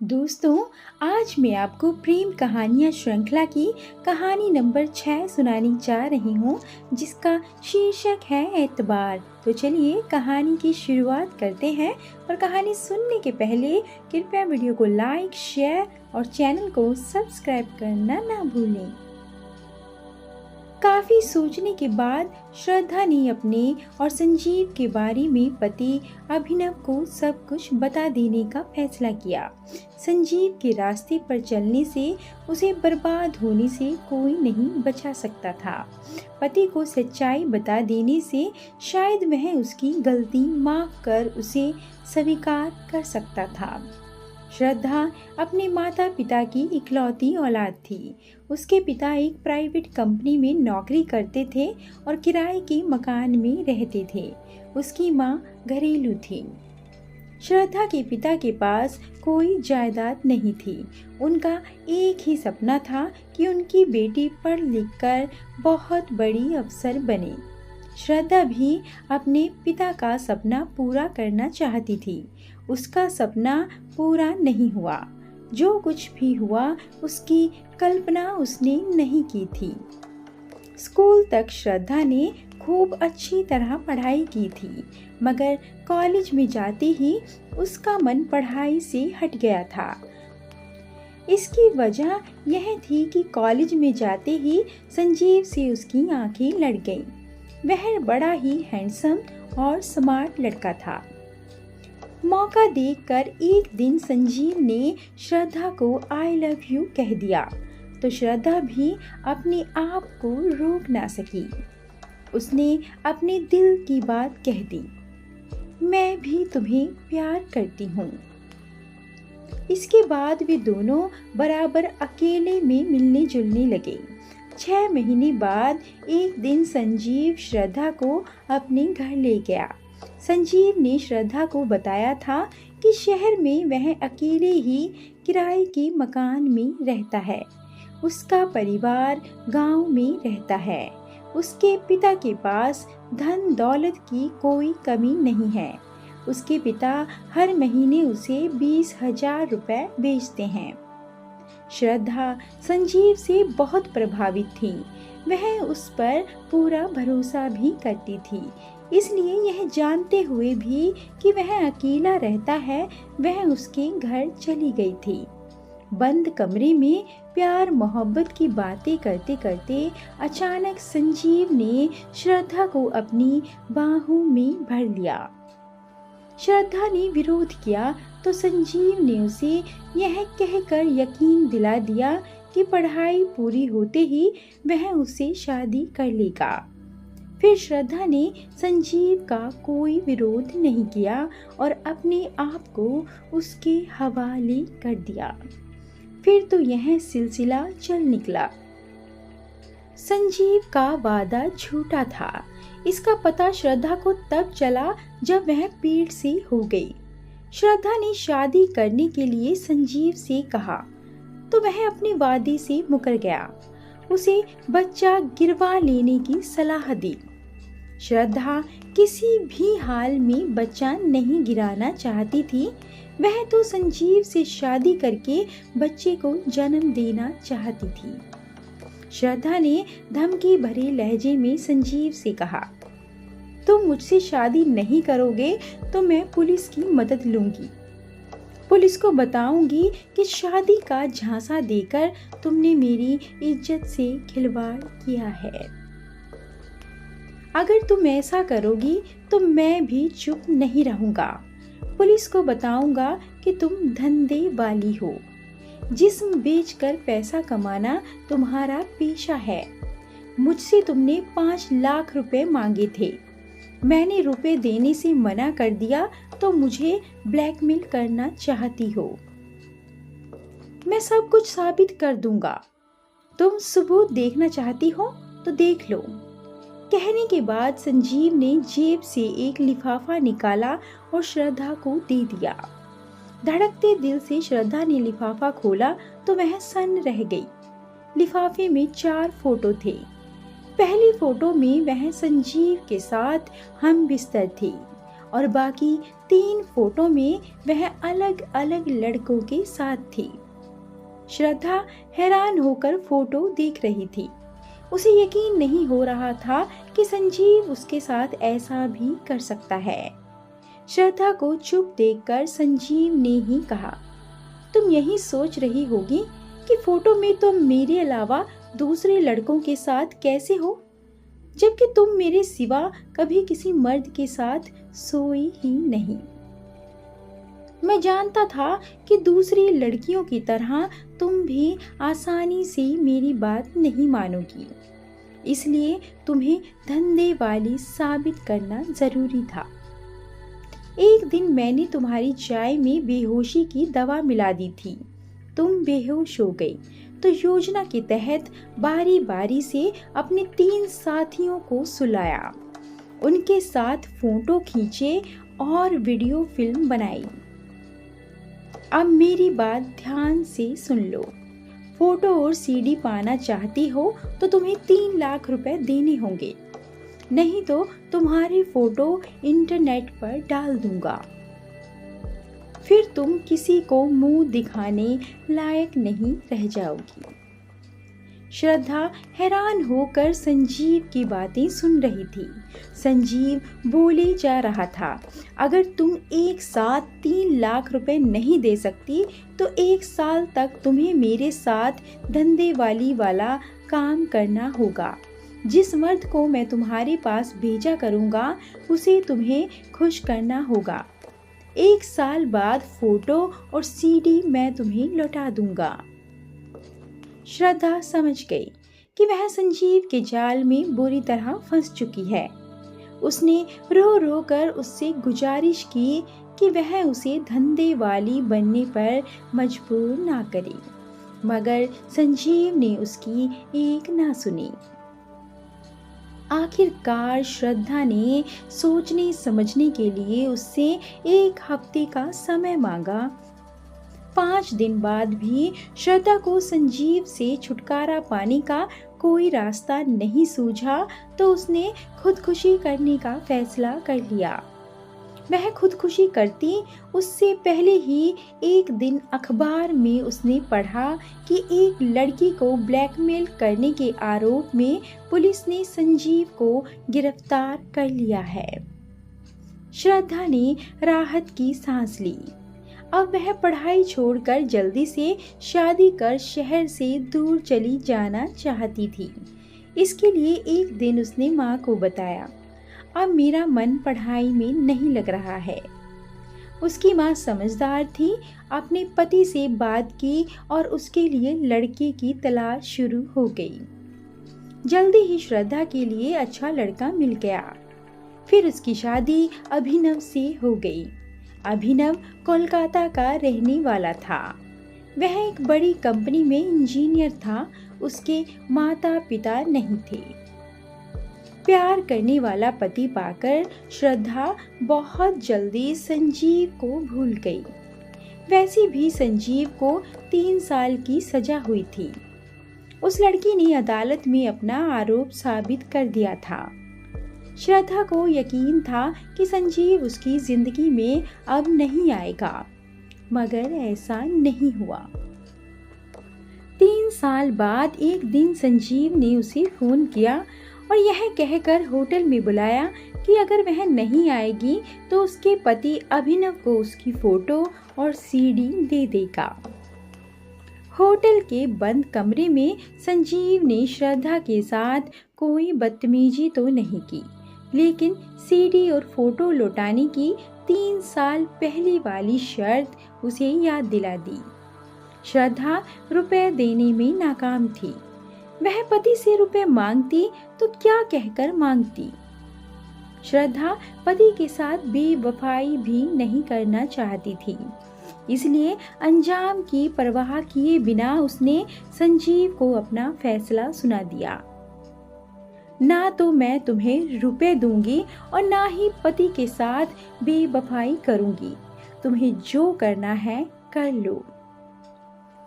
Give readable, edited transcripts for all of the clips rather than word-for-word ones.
दोस्तों, आज मैं आपको प्रेम कहानियाँ श्रृंखला की कहानी नंबर 6 सुनाने जा रही हूँ, जिसका शीर्षक है एतबार। तो चलिए कहानी की शुरुआत करते हैं। और कहानी सुनने के पहले कृपया वीडियो को लाइक, शेयर और चैनल को सब्सक्राइब करना ना भूलें। काफी सोचने के बाद श्रद्धा ने अपने और संजीव के बारे में पति अभिनव को सब कुछ बता देने का फैसला किया। संजीव के रास्ते पर चलने से उसे बर्बाद होने से कोई नहीं बचा सकता था। पति को सच्चाई बता देने से शायद वह उसकी गलती माफ कर उसे स्वीकार कर सकता था। श्रद्धा अपने माता पिता की इकलौती औलाद थी। उसके पिता एक प्राइवेट कंपनी में नौकरी करते थे और किराए के मकान में रहते थे। उसकी माँ घरेलू थी। श्रद्धा के पिता के पास कोई जायदाद नहीं थी। उनका एक ही सपना था कि उनकी बेटी पढ़ लिख कर बहुत बड़ी अफसर बने। श्रद्धा भी अपने पिता का सपना पूरा करना चाहती थी। उसका सपना पूरा नहीं हुआ। जो कुछ भी हुआ उसकी कल्पना उसने नहीं की थी। स्कूल तक श्रद्धा ने खूब अच्छी तरह पढ़ाई की थी, मगर कॉलेज में जाते ही उसका मन पढ़ाई से हट गया था। इसकी वजह यह थी कि कॉलेज में जाते ही संजीव से उसकी आंखें लड़ गईं। वह बड़ा ही हैंडसम और स्मार्ट लड़का था। मौका देखकर एक दिन संजीव ने श्रद्धा को आई लव यू कह दिया, तो श्रद्धा भी अपने आप को रोक ना सकी। उसने अपने दिल की बात कह दी, मैं भी तुम्हें प्यार करती हूँ। इसके बाद वे दोनों बराबर अकेले में मिलने जुलने लगे। 6 महीने बाद एक दिन संजीव श्रद्धा को अपने घर ले गया। संजीव ने श्रद्धा को बताया था कि शहर में वह अकेले ही किराए के मकान में रहता है। उसका परिवार गांव में रहता है। उसके पिता के पास धन दौलत की कोई कमी नहीं है। उसके पिता हर महीने उसे 20,000 रुपए भेजते हैं। श्रद्धा संजीव से बहुत प्रभावित थी। वह उस पर पूरा भरोसा भी करती थी। इसलिए यह जानते हुए भी कि वह अकेला रहता है, वह उसके घर चली गई थी। बंद कमरे में प्यार मोहब्बत की बातें करते करते अचानक संजीव ने श्रद्धा को अपनी बाहों में भर लिया। श्रद्धा ने विरोध किया तो संजीव ने उसे यह कहकर यकीन दिला दिया कि पढ़ाई पूरी होते ही वह उससे शादी कर लेगा। फिर श्रद्धा ने संजीव का कोई विरोध नहीं किया और अपने आप को उसके हवाले कर दिया। फिर तो यह सिलसिला चल निकला। संजीव का वादा झूठा था। इसका पता श्रद्धा को तब चला जब वह पेट से हो गई। श्रद्धा ने शादी करने के लिए संजीव से कहा तो वह अपने वादे से मुकर गया। उसे बच्चा गिरवा लेने की सलाह दी। श्रद्धा किसी भी हाल में बच्चा नहीं गिराना चाहती थी। वह तो संजीव से शादी करके बच्चे को जन्म देना चाहती थी। श्रद्धा ने धमकी भरे लहजे में संजीव से कहा, तुम मुझसे शादी नहीं करोगे तो मैं पुलिस की मदद लूंगी। पुलिस को बताऊंगी कि शादी का झांसा देकर तुमने मेरी इज्जत से खिलवाड़ किया है। अगर तुम ऐसा करोगी तो मैं भी चुप नहीं रहूंगा। पुलिस को बताऊंगा कि तुम धंधे वाली हो। जिस्म बेचकर पैसा कमाना तुम्हारा पेशा है। मुझसे तुमने 5 लाख रुपए मांगे थे। मैंने रुपए देने से मना कर दिया तो मुझे ब्लैकमेल करना चाहती हो। मैं सब कुछ साबित कर दूंगा। तुम सबूत देखना चाहती हो तो देख लो। कहने के बाद संजीव ने जेब से एक लिफाफा निकाला और श्रद्धा को दे दिया। धड़कते दिल से श्रद्धा ने लिफाफा खोला तो वह सन्न रह गई। लिफाफे में 4 फोटो थे। पहली फोटो में वह संजीव के साथ हम बिस्तर थी और बाकी 3 फोटो में वह अलग अलग लड़कों के साथ थी। श्रद्धा हैरान होकर फोटो देख रही थी। उसे यकीन नहीं हो रहा था कि संजीव उसके साथ ऐसा भी कर सकता है। श्रद्धा को चुप देखकर संजीव ने ही कहा, तुम यही सोच रही होगी कि फोटो में तुम मेरे अलावा दूसरे लड़कों के साथ कैसे हो, जबकि तुम मेरे सिवा कभी किसी मर्द के साथ सोई ही नहीं। मैं जानता था कि दूसरी लड़कियों की तरह तुम भी आसानी से मेरी बात नहीं मानोगी, इसलिए तुम्हें धंधे वाली साबित करना जरूरी था। एक दिन मैंने तुम्हारी चाय में बेहोशी की दवा मिला दी थी। तुम बेहोश हो गई तो योजना के तहत बारी बारी से अपने 3 साथियों को सुलाया, उनके साथ फोटो खींचे और वीडियो फिल्म बनाई। अब मेरी बात ध्यान से सुन लो। फोटो और सीडी पाना चाहती हो तो तुम्हें 3 लाख रुपए देने होंगे, नहीं तो तुम्हारी फोटो इंटरनेट पर डाल दूंगा। फिर तुम किसी को मुंह दिखाने लायक नहीं रह जाओगी। श्रद्धा हैरान होकर संजीव की बातें सुन रही थी। संजीव बोले जा रहा था, अगर तुम एक साथ 3 लाख रुपए नहीं दे सकती तो 1 साल तक तुम्हें मेरे साथ धंधे वाला काम करना होगा। जिस मर्द को मैं तुम्हारे पास भेजा करूँगा उसे तुम्हें खुश करना होगा। 1 साल बाद फोटो और सीडी मैं तुम्हें लौटा दूंगा। श्रद्धा समझ गई कि वह संजीव के जाल में बुरी तरह फंस चुकी है। उसने रो रो कर उससे गुजारिश की कि वह उसे धंधे वाली बनने पर मजबूर ना करे, मगर संजीव ने उसकी एक ना सुनी। आखिरकार श्रद्धा ने सोचने समझने के लिए उससे 1 हफ्ते का समय मांगा। 5 दिन बाद भी श्रद्धा को संजीव से छुटकारा पाने का कोई रास्ता नहीं सूझा तो उसने खुदकुशी करने का फैसला कर लिया। वह खुदकुशी करती उससे पहले ही एक दिन अखबार में उसने पढ़ा कि एक लड़की को ब्लैकमेल करने के आरोप में पुलिस ने संजीव को गिरफ्तार कर लिया है। श्रद्धा ने राहत की सांस ली। अब वह पढ़ाई छोड़कर जल्दी से शादी कर शहर से दूर चली जाना चाहती थी। इसके लिए एक दिन उसने माँ को बताया, अब मेरा मन पढ़ाई में नहीं लग रहा है। उसकी माँ समझदार थी, अपने पति से बात की और उसके लिए लड़के की तलाश शुरू हो गई। जल्दी ही श्रद्धा के लिए अच्छा लड़का मिल गया। फिर उसकी शादी अभिनव से हो गई। अभिनव कोलकाता का रहने वाला था। वह एक बड़ी कंपनी में इंजीनियर था। उसके माता पिता नहीं थे। प्यार करने वाला पति पाकर श्रद्धा बहुत जल्दी संजीव को भूल गई। वैसे भी संजीव को 3 साल की सजा हुई थी। उस लड़की ने अदालत में अपना आरोप साबित कर दिया था। श्रद्धा को यकीन था कि संजीव उसकी जिंदगी में अब नहीं आएगा, मगर ऐसा नहीं हुआ। 3 साल बाद एक दिन संजीव ने उसे फोन किया और यह कहकर होटल में बुलाया कि अगर वह नहीं आएगी तो उसके पति अभिनव को उसकी फोटो और सीडी दे देगा। होटल के बंद कमरे में संजीव ने श्रद्धा के साथ कोई बदतमीजी तो नहीं की, लेकिन सीडी और फोटो लौटाने की 3 साल पहले वाली शर्त उसे याद दिला दी। श्रद्धा रुपए देने में नाकाम थी। वह पति से रुपए मांगती तो क्या कहकर मांगती। श्रद्धा पति के साथ बेवफाई भी नहीं करना चाहती थी, इसलिए अंजाम की परवाह किए बिना उसने संजीव को अपना फैसला सुना दिया। ना तो मैं तुम्हें रुपए दूंगी और ना ही पति के साथ बेवफाई करूंगी। तुम्हें जो करना है कर लो।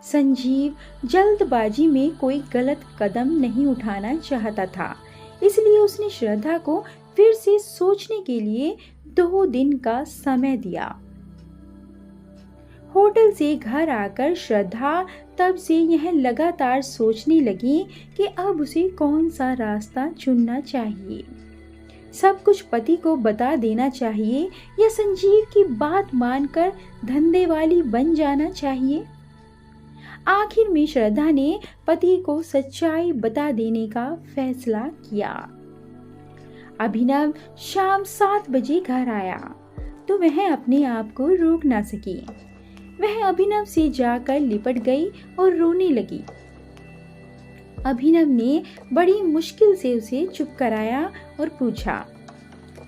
संजीव जल्दबाजी में कोई गलत कदम नहीं उठाना चाहता था, इसलिए उसने श्रद्धा को फिर से सोचने के लिए 2 दिन का समय दिया। होटल से घर आकर श्रद्धा तब से यह लगातार सोचने लगी कि अब उसे कौन सा रास्ता चुनना चाहिए। सब कुछ पति को बता देना चाहिए या संजीव की बात मानकर धंधे वाली बन जाना चाहिए। आखिर में श्रद्धा ने पति को सच्चाई बता देने का फैसला किया। अभिनव शाम 7 बजे घर आया तो वह अपने आप को रोक ना सकी। वह अभिनव से जाकर लिपट गई और रोने लगी। अभिनव ने बड़ी मुश्किल से उसे चुप कराया और पूछा,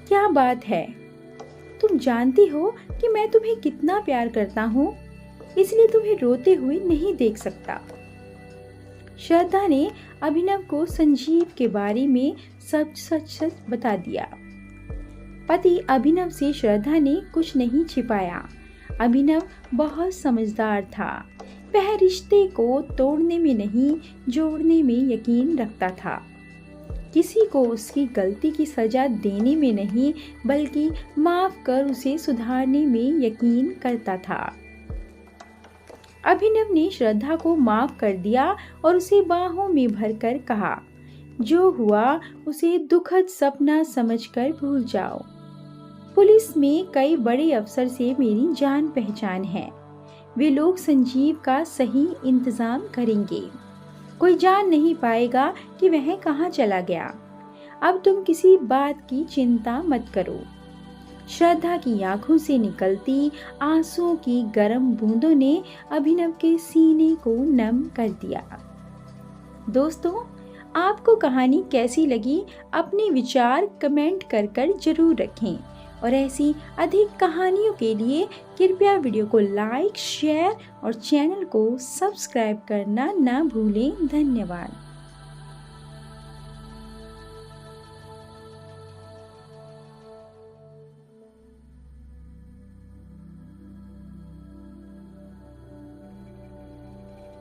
क्या बात है? तुम जानती हो कि मैं तुम्हें कितना प्यार करता हूँ, इसलिए तुम्हें रोते हुए नहीं देख सकता। श्रद्धा ने अभिनव को संजीव के बारे में सब सच बता दिया। पति अभिनव से श्रद्धा ने कुछ नहीं छिपाया। अभिनव बहुत समझदार था। वह रिश्ते को तोड़ने में नहीं, जोड़ने में यकीन रखता था। किसी को उसकी गलती की सजा देने में नहीं, बल्कि माफ कर उसे सुधारने में यकीन करता था। अभिनव ने श्रद्धा को माफ कर दिया और उसे बाहों में भरकर कहा, जो हुआ उसे दुखद सपना समझकर भूल जाओ। पुलिस में कई बड़े अफसर से मेरी जान पहचान है। वे लोग संजीव का सही इंतजाम करेंगे। कोई जान नहीं पाएगा कि वह कहाँ चला गया। अब तुम किसी बात की चिंता मत करो। श्रद्धा की आंखों से निकलती आंसुओं की गर्म बूंदों ने अभिनव के सीने को नम कर दिया। दोस्तों, आपको कहानी कैसी लगी? अपने विचार कमेंट कर जरूर रखें और ऐसी अधिक कहानियों के लिए कृपया वीडियो को लाइक, शेयर और चैनल को सब्सक्राइब करना ना भूलें। धन्यवाद।